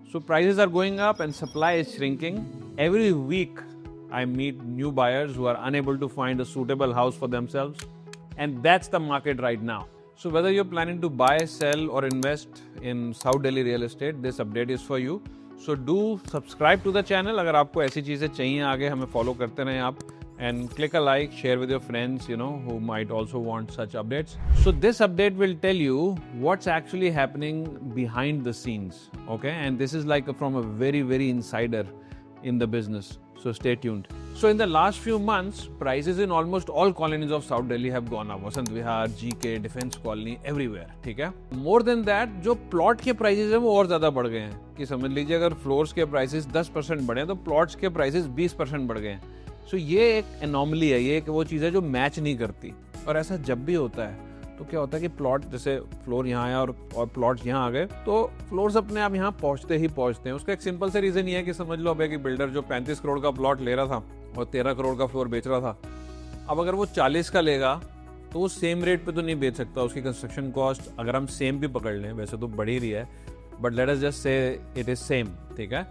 So prices are going up and supply is shrinking. Every week I meet new buyers who are unable to find a suitable house for themselves, and that's the market right now. So whether you're planning to buy, sell or invest in South Delhi real estate, this update is for you. So do subscribe to the channel. अगर आपको ऐसी चीजें चाहिए आगे हमें follow करते रहें आप, and click a like, share with your friends, who might also want such updates. So this update will tell you what's actually happening behind the scenes, okay? And this is like from a very, very insider in the business. So stay tuned. So in the last few months, prices in almost all colonies of South Delhi have gone up. Vasant Vihar, GK, Defense Colony, everywhere. ठीक है? More than that, जो plot के prices हैं वो और ज्यादा बढ़ गए हैं. कि समझ लीजिए अगर फ्लोर्स के प्राइसेस 10% बढ़े तो प्लॉट्स के प्राइसेस 20% बढ़ गए हैं. सो ये एक एनॉमली है, ये एक वो चीज़ है जो मैच नहीं करती. और ऐसा जब भी होता है तो क्या होता है कि प्लॉट जैसे फ्लोर यहाँ आया और प्लॉट्स यहाँ आ गए तो फ्लोर्स अपने आप यहाँ पहुँचते हैं. उसका एक सिंपल से रीज़न ये है कि समझ लो अब एक बिल्डर जो 35 करोड़ का प्लॉट ले रहा था और 13 करोड़ का फ्लोर बेच रहा था, अब अगर वो 40 का लेगा तो वो सेम रेट पे तो नहीं बेच सकता. उसकी कंस्ट्रक्शन कॉस्ट अगर हम सेम भी पकड़ लें, वैसे तो बढ़ ही रही है, but let us just say it is same, ठीक है?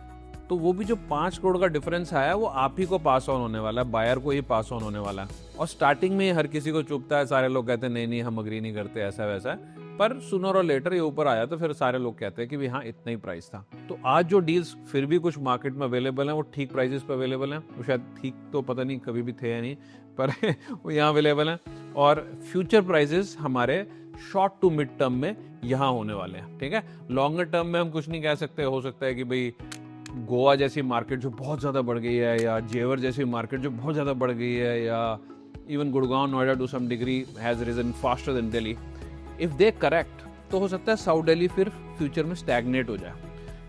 तो वो भी जो 5 करोड़ का डिफरेंस आया वो आप ही को पास ऑन होने वाला है, बायर को ही पास ऑन होने वाला है. और स्टार्टिंग में हर किसी को चुभता है, सारे लोग कहते हैं नहीं हम अग्री नहीं करते, ऐसा वैसा है. पर सूनर और लेटर ये ऊपर आया तो फिर सारे लोग कहते हैं कि भी हाँ इतना ही प्राइस था. तो आज जो डील्स फिर भी कुछ मार्केट में अवेलेबल हैं वो ठीक प्राइसेस पे अवेलेबल हैं. वो शायद ठीक तो पता नहीं कभी भी थे या नहीं, पर वो यहाँ अवेलेबल हैं. और फ्यूचर प्राइसेस हमारे शॉर्ट टू मिड टर्म में यहाँ होने वाले हैं, ठीक है? लॉन्गर टर्म में हम कुछ नहीं कह सकते. हो सकता है कि भाई गोवा जैसी मार्केट जो बहुत ज़्यादा बढ़ गई है, या जेवर जैसी मार्केट जो बहुत ज़्यादा बढ़ गई है, या even Gurgaon, Noida to some degree has risen faster than Delhi. If they correct तो हो सकता है साउथ दिल्ली फिर फ्यूचर में स्टैग्नेट हो जाए.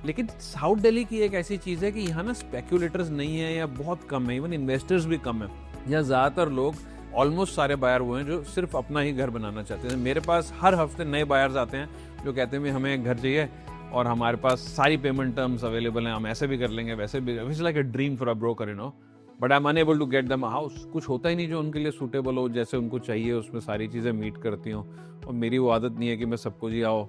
लेकिन साउथ दिल्ली की एक ऐसी चीज़ है कि यहाँ ना स्पेक्यूलेटर्स नहीं है या बहुत कम है, इवन इन्वेस्टर्स भी कम है. यहाँ ज़्यादातर लोग ऑलमोस्ट सारे बायर हुए हैं जो सिर्फ अपना ही घर बनाना चाहते हैं. मेरे पास हर हफ्ते नए बायर्स आते हैं जो कहते हैं हमें एक घर चाहिए और हमारे पास सारी पेमेंट टर्म्स अवेलेबल हैं, हम ऐसे भी कर लेंगे वैसे भी. It's like a dream for a broker, but I am unable to get them a house. कुछ होता ही नहीं जो उनके लिए सूटेबल हो, जैसे उनको चाहिए उसमें सारी चीज़ें मीट करती हूँ. और मेरी वो आदत नहीं है कि मैं सबको जी आओ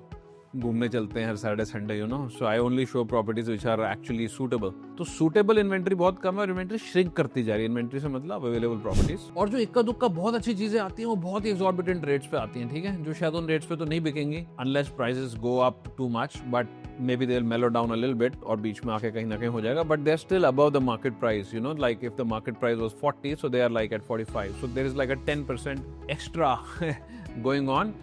घूमने चलते हैं हर Saturday Sunday, so I only show properties which are actually suitable. तो सूटेबल इन्वेंट्री बहुत कम है और इन्वेंट्री श्रिंक करती जा रही है. इन्वेंट्री से मतलब अवेलेबल प्रॉपर्टीज. और जो इक्का दुक्का बहुत अच्छी चीजें आती हैं वो बहुत ही एक्सॉर्बिटेंट रेट्स पे आती हैं, ठीक है? जो शायद उन रेट्स पे तो नहीं बिकेंगी unless prices go up too much, but maybe they'll mellow down a little bit और बीच में आके कहीं ना कहीं हो जाएगा, but they're still above the market price, like if the market price was 40, so they are like at 45, so there is like a 10% extra going on.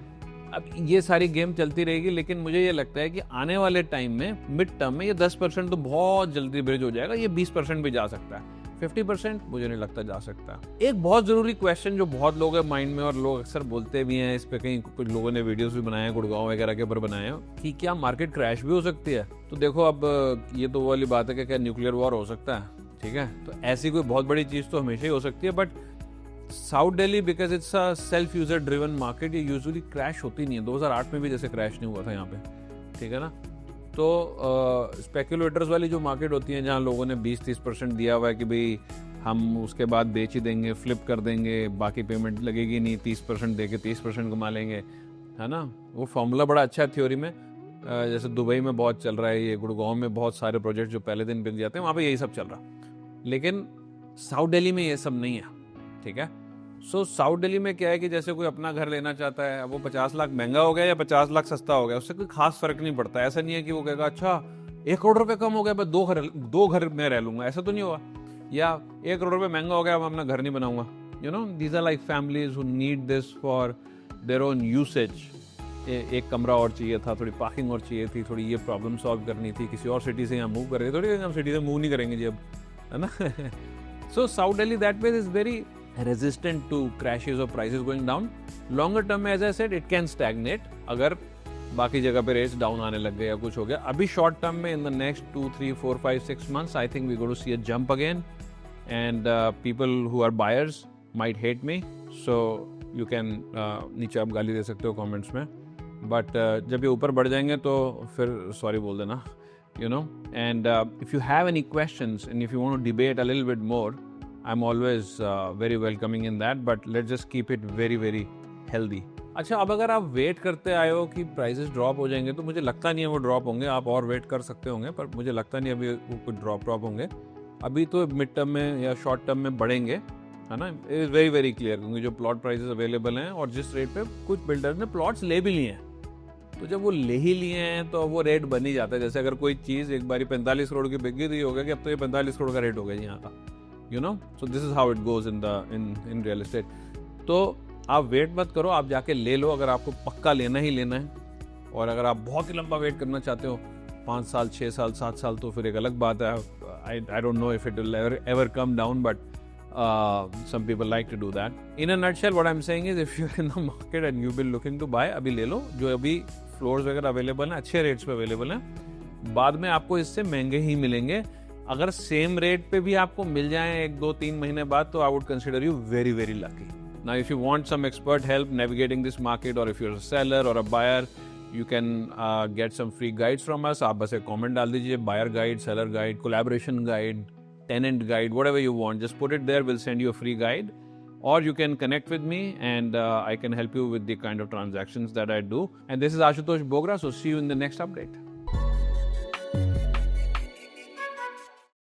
अब ये सारी गेम चलती रहेगी, लेकिन मुझे ये लगता है कि आने वाले टाइम में मिड टर्म में ये 10% तो बहुत जल्दी ब्रिज हो जाएगा. ये 20% भी जा सकता है, 50% मुझे नहीं लगता जा सकता. एक बहुत जरूरी क्वेश्चन जो बहुत लोगों के माइंड में और लोग अक्सर बोलते भी हैं, इस पे कहीं कुछ लोगों ने वीडियोस भी बनाए हैं गुड़गांव वगैरह के ऊपर बनाए हैं, कि क्या मार्केट क्रैश भी हो सकती है. तो देखो अब ये तो वाली बात है कि क्या न्यूक्लियर वॉर हो सकता है, ठीक है? तो ऐसी कोई बहुत बड़ी चीज तो हमेशा ही हो सकती है, but south Delhi because it's a self user driven market, ये यूजुअली क्रैश होती नहीं है. 2008 में भी जैसे क्रैश नहीं हुआ था यहाँ पे, ठीक है ना? तो स्पेकुलेटर्स वाली जो मार्केट होती है जहाँ लोगों ने 20-30% दिया हुआ है कि भाई हम उसके बाद बेच ही देंगे, फ्लिप कर देंगे, बाकी पेमेंट लगेगी नहीं, 30% दे के 30% कमा लेंगे, है ना? वो फॉर्मूला बड़ा अच्छा है थ्योरी में. जैसे दुबई में बहुत चल रहा है, ये गुड़गांव में बहुत सारे प्रोजेक्ट जो पहले दिन बिक जाते हैं वहाँ पे यही सब चल रहा. लेकिन साउथ दिल्ली में ये सब नहीं है, ठीक है? सो साउथ दिल्ली में क्या है कि जैसे कोई अपना घर लेना चाहता है, अब वो 50 लाख महंगा हो गया या 50 लाख सस्ता हो गया, उससे कोई खास फर्क नहीं पड़ता. ऐसा नहीं है कि वो कहेगा अच्छा 1 करोड़ रुपए कम हो गया मैं दो घर में रह लूंगा, ऐसा तो नहीं हुआ. या 1 करोड़ रुपए महंगा हो गया मैं अपना घर नहीं बनाऊंगा. These are like families who need this for their own usage. एक कमरा और चाहिए था, थोड़ी पार्किंग और चाहिए थी, थोड़ी ये प्रॉब्लम सॉल्व करनी थी, किसी और सिटी से यहाँ मूव कर रहे थे, थोड़ी हम सिटी से मूव नहीं करेंगे जी अब, है ना? So south Delhi that way is very resistant to crashes or prices going down. Longer term में as I said it can stagnate अगर बाकी जगह पे रेट्स डाउन आने लग गए या कुछ हो गया. अभी शॉर्ट टर्म में in the next 2, 3, 4, 5, 6 months I think we're going to see a jump again, and people who are buyers might hate me, so you can नीचे आप गाली दे सकते हो कमेंट्स में, बट जब ये ऊपर बढ़ जाएंगे तो फिर सॉरी बोल देना, and if you have any questions and if you want to debate a little bit more, I'm always very welcoming in that, but let's just keep it very, very healthy. अच्छा, अब अगर आप wait करते आए हो कि prices drop हो जाएंगे, तो मुझे लगता नहीं है वो ड्रॉप होंगे। आप और वेट कर सकते होंगे, पर मुझे लगता नहीं अभी वो कुछ ड्रॉप होंगे। अभी तो मिड टर्म में या शॉर्ट टर्म में बढ़ेंगे, है ना। It is very very clear, क्योंकि जो प्लॉट प्राइसेस अवेलेबल हैं और जिस रेट पे कुछ बिल्डर्स ने प्लॉट्स ले भी लिए हैं, तो जब वो ले ही लिए हैं तो वो रेट बन ही जाता है। जैसे अगर कोई चीज़ एक बारी 45 करोड़ की बिक गई, तो ये हो गया कि अब तो ये 45 करोड़ का रेट हो गया यहाँ का, you know. So this is how it goes in real estate. तो आप वेट मत करो, आप जाके ले लो अगर आपको पक्का लेना ही लेना है। और अगर आप बहुत ही लंबा वेट करना चाहते हो, 5 साल 6 साल 7 साल, तो फिर एक अलग बात है। I don't know if it will ever come down, but some people like to do that. In a nutshell, what I'm saying is, if you're in the market and you've been looking to buy, अभी ले लो। जो अभी floors वगैरह available हैं, अच्छे rates पे available हैं। बाद में आपको इससे महंगे ही मिलेंगे। अगर सेम रेट पे भी आपको मिल जाए 1-2-3 महीने बाद, तो I would consider you very very lucky. Now, if you want some expert help navigating this market, or if you're a seller or a buyer, you can get some free guides from us. आप बस एक comment डाल दीजिए, buyer guide, seller guide, collaboration guide, tenant guide, whatever you want. Just put it there. We'll send you a free guide. Or you can connect with me and I can help you with the kind of transactions that I do. And this is Ashutosh Bogra. So see you in the next update.